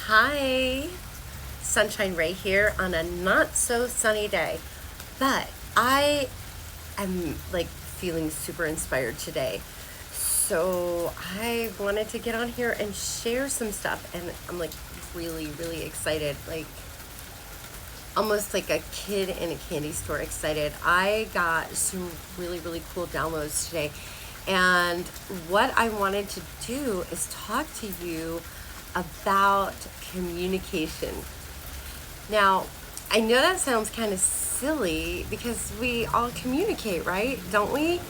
Hi, Sunshine Ray here on a not so sunny day, but I am like feeling super inspired today. So I wanted to get on here and share some stuff, and I'm like really, really excited, like almost like a kid in a candy store excited. I got some really, really cool downloads today, and what I wanted to do is talk to you about communication. Now, I know that sounds kind of silly because we all communicate, right? Don't we?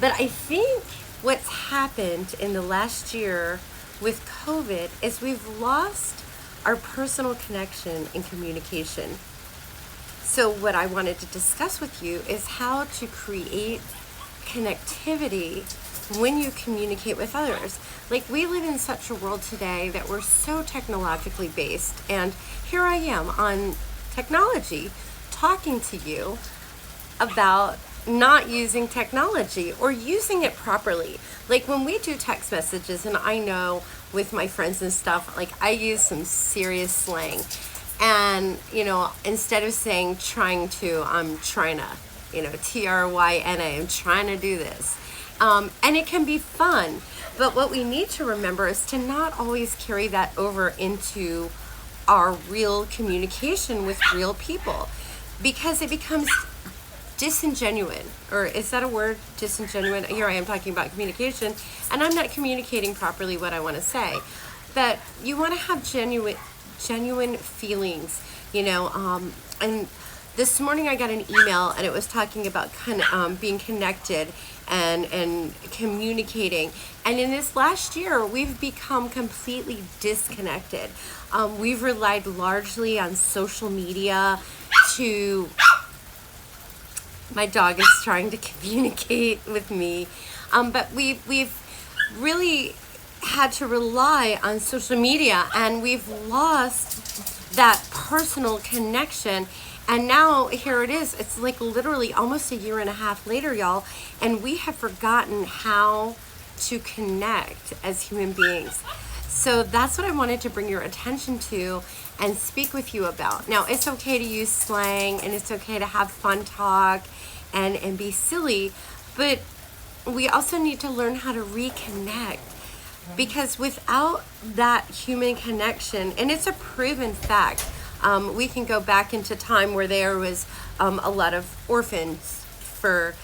But I think what's happened in the last year with COVID is we've lost our personal connection and communication. So, what I wanted to discuss with you is how to create connectivity when you communicate with others. Like, we live in such a world today that we're so technologically based, and here I am on technology talking to you about not using technology or using it properly. Like, when we do text messages, and I know with my friends and stuff, like, I use some serious slang. And, instead of saying trying to, I'm trying to, TRYNA, I'm trying to do this. And it can be fun. But what we need to remember is to not always carry that over into our real communication with real people, because it becomes disingenuine. Or is that a word? Disingenuine? Here I am talking about communication, and I'm not communicating properly what I want to say. But you want to have genuine feelings, and this morning I got an email, and it was talking about being connected and communicating. And in this last year, we've become completely disconnected. We've relied largely on social media to. My dog is trying to communicate with me, but we've really had to rely on social media, and we've lost that personal connection. And now here it is. It's like literally almost a year and a half later, y'all, and we have forgotten how to connect as human beings. So that's what I wanted to bring your attention to and speak with you about. Now, it's okay to use slang, and it's okay to have fun talk and be silly, but we also need to learn how to reconnect, because without that human connection, and it's a proven fact, we can go back into time where there was a lot of orphans, for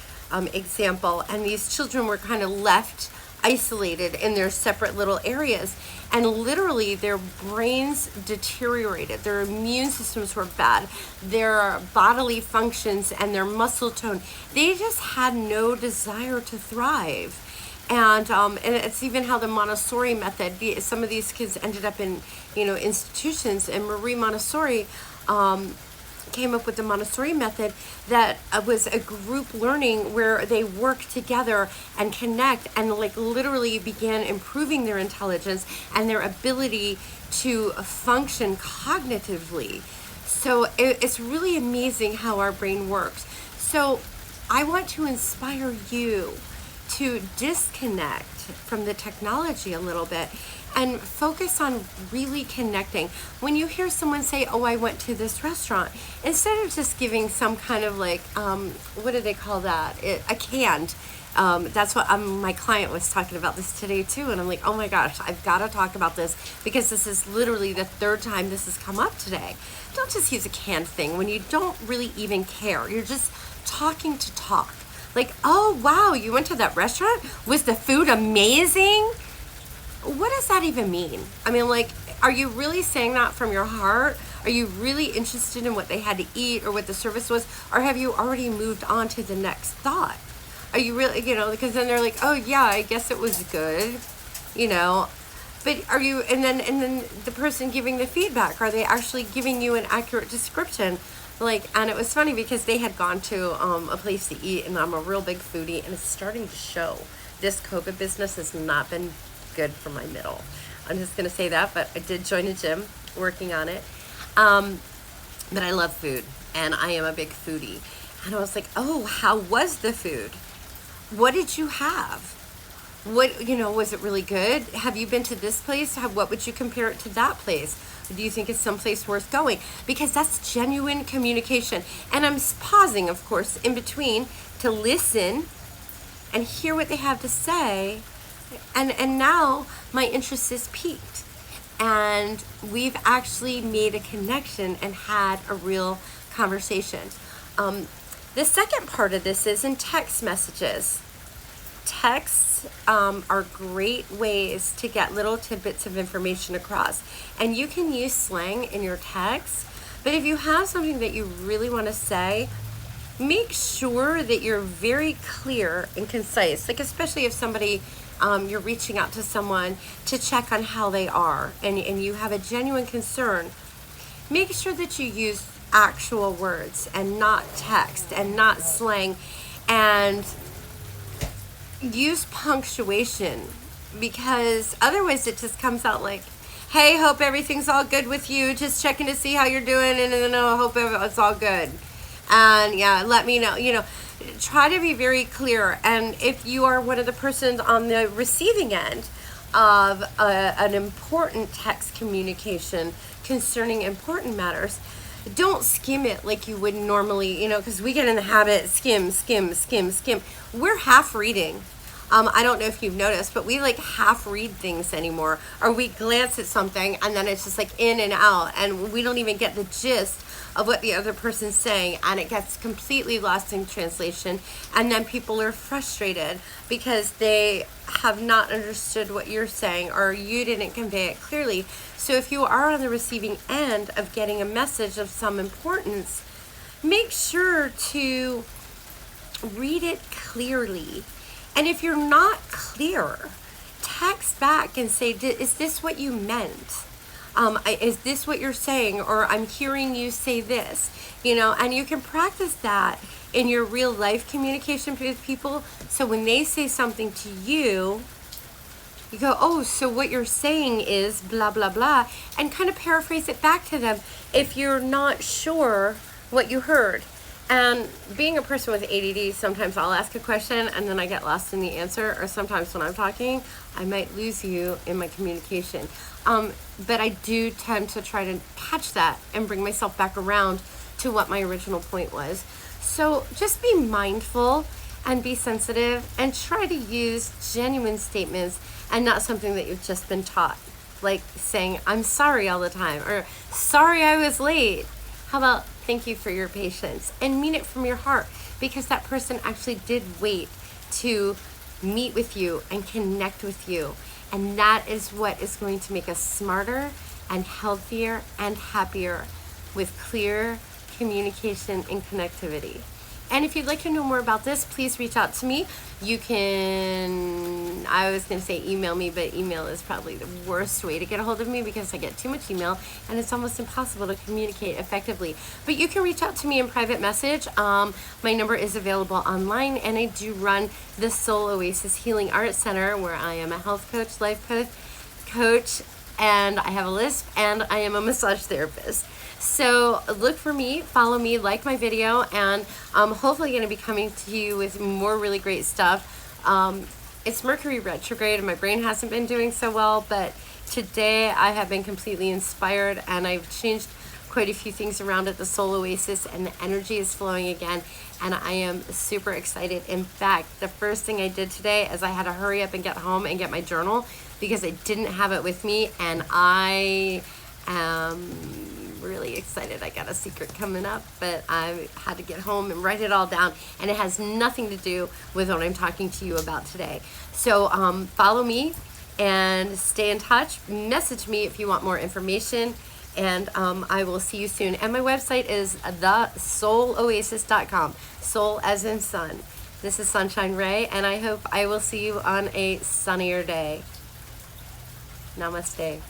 example, and these children were kind of left isolated in their separate little areas, and literally their brains deteriorated, their immune systems were bad, their bodily functions and their muscle tone, they just had no desire to thrive. And it's even how the Montessori method, some of these kids ended up in institutions, and Marie Montessori came up with the Montessori method that was a group learning where they work together and connect, and like literally began improving their intelligence and their ability to function cognitively. So it's really amazing how our brain works. So I want to inspire you to disconnect from the technology a little bit and focus on really connecting. When you hear someone say, oh, I went to this restaurant, instead of just giving some kind of like, what do they call that? A canned. That's what my client was talking about this today too. And I'm like, oh my gosh, I've got to talk about this, because this is literally the third time this has come up today. Don't just use a canned thing when you don't really even care. You're just talking to talk. Like, oh, wow, you went to that restaurant? Was the food amazing? What does that even mean? I mean, like, are you really saying that from your heart? Are you really interested in what they had to eat or what the service was? Or have you already moved on to the next thought? Are you really, because then they're like, oh, yeah, I guess it was good, But are you, and then the person giving the feedback, are they actually giving you an accurate description? And it was funny because they had gone to a place to eat, and I'm a real big foodie, and it's starting to show. This COVID business has not been good for my middle. I'm just going to say that, but I did join a gym, working on it. But I love food, and I am a big foodie. And I was like, oh, how was the food? What did you have? What, was it really good? Have you been to this place? What would you compare it to that place? Do you think it's someplace worth going? Because that's genuine communication. And I'm pausing, of course, in between to listen and hear what they have to say. And now my interest is piqued. And we've actually made a connection and had a real conversation. The second part of this is in text messages. Texts are great ways to get little tidbits of information across. And you can use slang in your text, but if you have something that you really want to say, make sure that you're very clear and concise. Like, especially if somebody, you're reaching out to someone to check on how they are, and you have a genuine concern, make sure that you use actual words and not text and not slang, and use punctuation, because otherwise it just comes out like, hey, hope everything's all good with you, just checking to see how you're doing, and then I hope it's all good, and yeah, let me know. Try to be very clear. And if you are one of the persons on the receiving end of an important text communication concerning important matters, don't skim it like you would normally, because we get in the habit, skim. We're half reading. I don't know if you've noticed, but we like half read things anymore, or we glance at something and then it's just like in and out, and we don't even get the gist of what the other person's saying, and it gets completely lost in translation. And then people are frustrated because they have not understood what you're saying, or you didn't convey it clearly. So if you are on the receiving end of getting a message of some importance, make sure to read it clearly. And if you're not clear, text back and say, is this what you meant? Is this what you're saying? Or I'm hearing you say this, and you can practice that in your real life communication with people. So when they say something to you, you go, oh, so what you're saying is blah, blah, blah, and kind of paraphrase it back to them if you're not sure what you heard. And being a person with ADD, sometimes I'll ask a question and then I get lost in the answer, or sometimes when I'm talking, I might lose you in my communication. But I do tend to try to catch that and bring myself back around to what my original point was. So just be mindful and be sensitive, and try to use genuine statements and not something that you've just been taught, like saying, I'm sorry all the time, or sorry I was late. How about thank you for your patience, and mean it from your heart, because that person actually did wait to meet with you and connect with you. And that is what is going to make us smarter and healthier and happier, with clear communication and connectivity. And if you'd like to know more about this, please reach out to me. You can, I was going to say email me, but email is probably the worst way to get a hold of me, because I get too much email and it's almost impossible to communicate effectively. But you can reach out to me in private message. My number is available online, and I do run the Soul Oasis Healing Art Center, where I am a health coach, life coach, and I have a lisp, and I am a massage therapist. So look for me, follow me, like my video, and I'm hopefully going to be coming to you with more really great stuff. It's Mercury retrograde and my brain hasn't been doing so well, but today I have been completely inspired, and I've changed quite a few things around at the Soul Oasis, and the energy is flowing again, and I am super excited. In fact, the first thing I did today is I had to hurry up and get home and get my journal, because I didn't have it with me, and I am really excited. I got a secret coming up, but I had to get home and write it all down, and it has nothing to do with what I'm talking to you about today. So follow me and stay in touch. Message me if you want more information, and I will see you soon. And my website is thesouloasis.com. Soul as in sun. This is Sunshine Ray, and I hope I will see you on a sunnier day. Namaste.